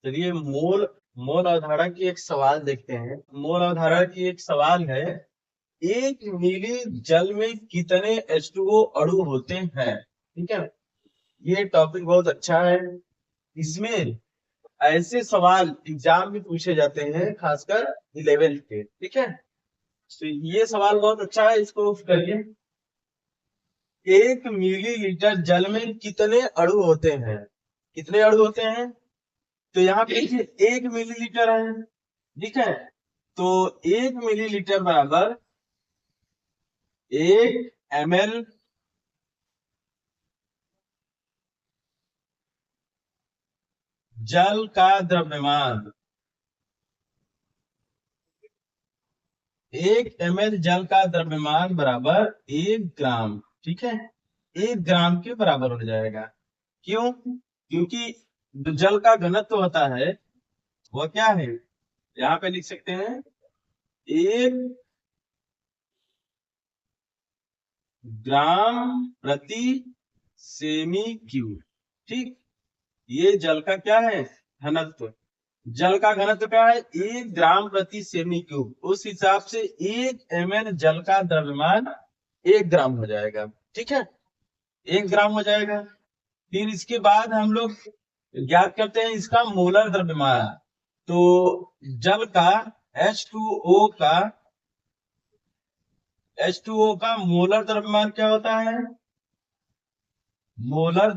चलिए मोल मोल अवधारणा की एक सवाल देखते हैं। मोल अवधारणा की एक सवाल है, 1 मिली जल में कितने H2O अणु होते हैं। ठीक है, ये टॉपिक बहुत अच्छा है। इसमें ऐसे सवाल एग्जाम में पूछे जाते हैं, खासकर 11th के। ठीक है, तो ये सवाल बहुत अच्छा है, इसको करिए। 1 मिलीलीटर जल में कितने अणु होते हैं, कितने अणु होते हैं। तो यहाँ पे 1 मिलीलीटर है। ठीक है, तो 1 मिलीलीटर बराबर 1 ml जल का द्रव्यमान। 1 ml जल का द्रव्यमान बराबर 1 ग्राम। ठीक है, 1 ग्राम के बराबर हो जाएगा। क्यों? क्योंकि जो जल का घनत्व होता है वह क्या है, यहाँ पे लिख सकते हैं 1 ग्राम प्रति सेमी क्यूब। ठीक, ये जल का क्या है, घनत्व। जल का घनत्व क्या है, 1 ग्राम प्रति सेमी क्यूब। उस हिसाब से 1 ml जल का द्रव्यमान 1 ग्राम हो जाएगा। ठीक है, 1 ग्राम हो जाएगा। फिर इसके बाद हम लोग ज्ञात करते हैं इसका मोलर द्रव्यमान। तो जल का H2O का मोलर द्रव्यमान क्या होता है, मोलर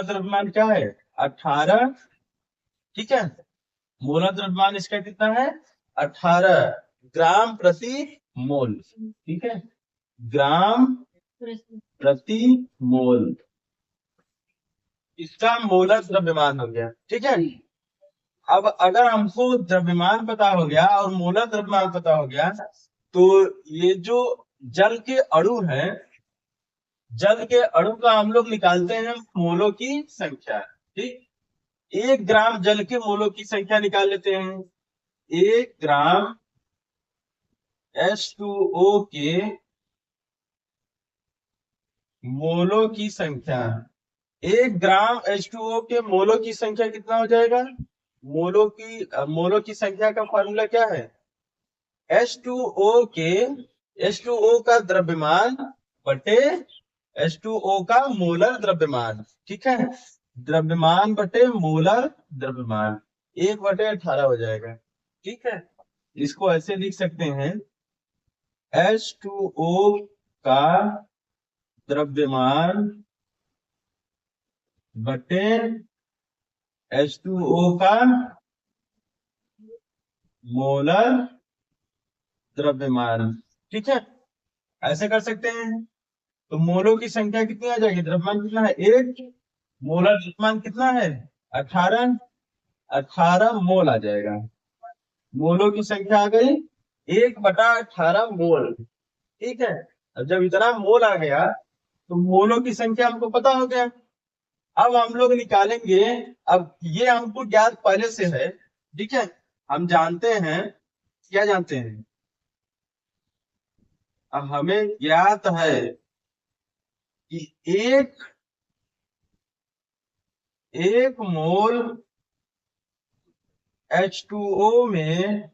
द्रव्यमान क्या है, 18। ठीक है, मोलर द्रव्यमान इसका कितना है, 18 ग्राम प्रति मोल। ठीक है, ग्राम प्रति मोल, इसका मोलर द्रव्यमान हो गया। ठीक है, अब अगर हमको द्रव्यमान पता हो गया और मोलर द्रव्यमान पता हो गया, तो ये जो जल के अणु हैं, जल के अणु का हम लोग निकालते हैं मोलों की संख्या। ठीक, 1 ग्राम जल के मोलों की संख्या निकाल लेते हैं। 1 ग्राम H2O के मोलों की संख्या, 1 ग्राम H2O के मोलों की संख्या कितना हो जाएगा। मोलों की संख्या का फॉर्मूला क्या है, H2O का द्रव्यमान बटे H2O का मोलर द्रव्यमान। ठीक है, द्रव्यमान बटे मोलर द्रव्यमान 1/18 हो जाएगा। ठीक है, इसको ऐसे लिख सकते हैं, H2O का द्रव्यमान बटे H2O का मोलर द्रव्यमान। ठीक है, ऐसे कर सकते हैं। तो मोलों की संख्या कितनी आ जाएगी, द्रव्यमान कितना है 1, मोलर द्रव्यमान कितना है 18, 18 मोल आ जाएगा। मोलों की संख्या आ गई 1/18 मोल। ठीक है, अब जब इतना मोल आ गया तो मोलों की संख्या हमको पता हो गया। अब हम लोग निकालेंगे, अब ये हमको ज्ञात पहले से है। ठीक है, हम जानते हैं, क्या जानते हैं, अब हमें ज्ञात है कि एक मोल H2O में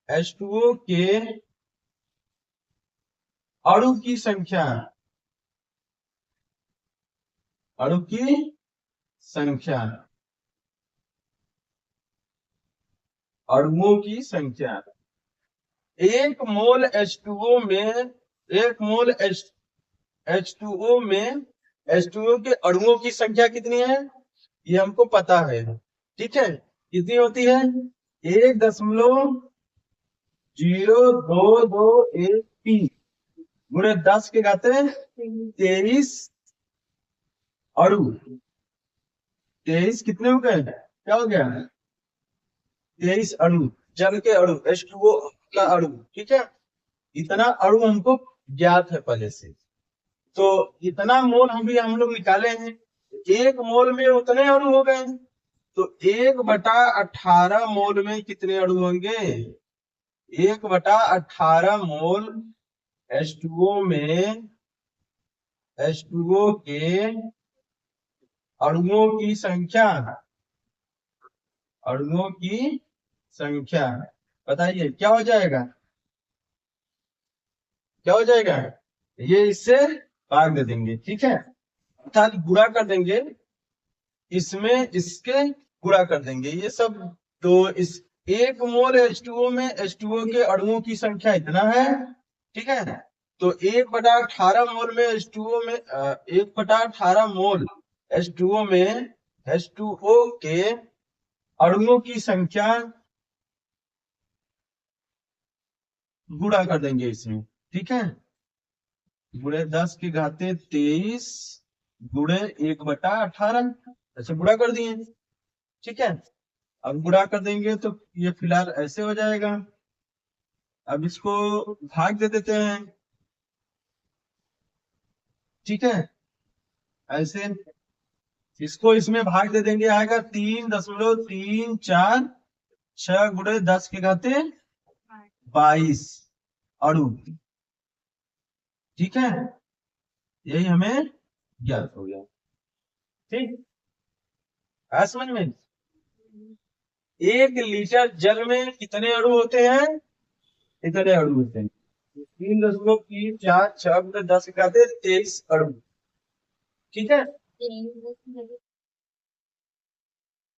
H2O के अणु की संख्या, अणु की संख्या, अणुओं की संख्या, एक मोल H2O में, एक मोल H2O में H2O के अणुओं की संख्या कितनी है, ये हमको पता है। ठीक है, कितनी होती है, 1.0221 गुणे 10 के घाते 23 अणु। 23 कितने हो गए, क्या हो गया, 23 अणु, जल के अणु, H2O का अणु। ठीक है, इतना अणु हमको ज्ञात है पहले से। तो इतना मोल हम लोग निकाले हैं, 1 मोल में उतने अणु हो गए। तो 1/18 मोल में कितने अणु होंगे, 1/18 मोल H2O में H2O के अणुओं की संख्या, अणुओं की संख्या बताइए क्या हो जाएगा, क्या हो जाएगा, ये इससे भाग दे देंगे, ठीक है, अर्थात गुणा कर देंगे, इसमें इसके गुणा कर देंगे ये सब। तो इस 1 मोल H2O में H2O के अणुओं की संख्या इतना है, ठीक है। तो 1/18 मोल में H2O में 1/18 मोल H2O में H2O के अणुओं की संख्या गुणा कर देंगे इसमें, ठीक है। गुणे 10⁻23 गुणे 1/18, ऐसे गुणा कर दिए, ठीक है। अब गुणा कर देंगे तो ये फिलहाल ऐसे हो जाएगा। अब इसको भाग दे देते हैं, ठीक है, ऐसे इसको इसमें भाग दे देंगे, आएगा 3.346 गुणे 10⁻22 अणु, ठीक है, यही हमें ज्ञात हो गया, ठीक है समझ में। 1 लीटर जल में कितने अणु होते हैं, इतने अणु होते हैं, 3.346 गुणे 10⁻23 अणु, ठीक है।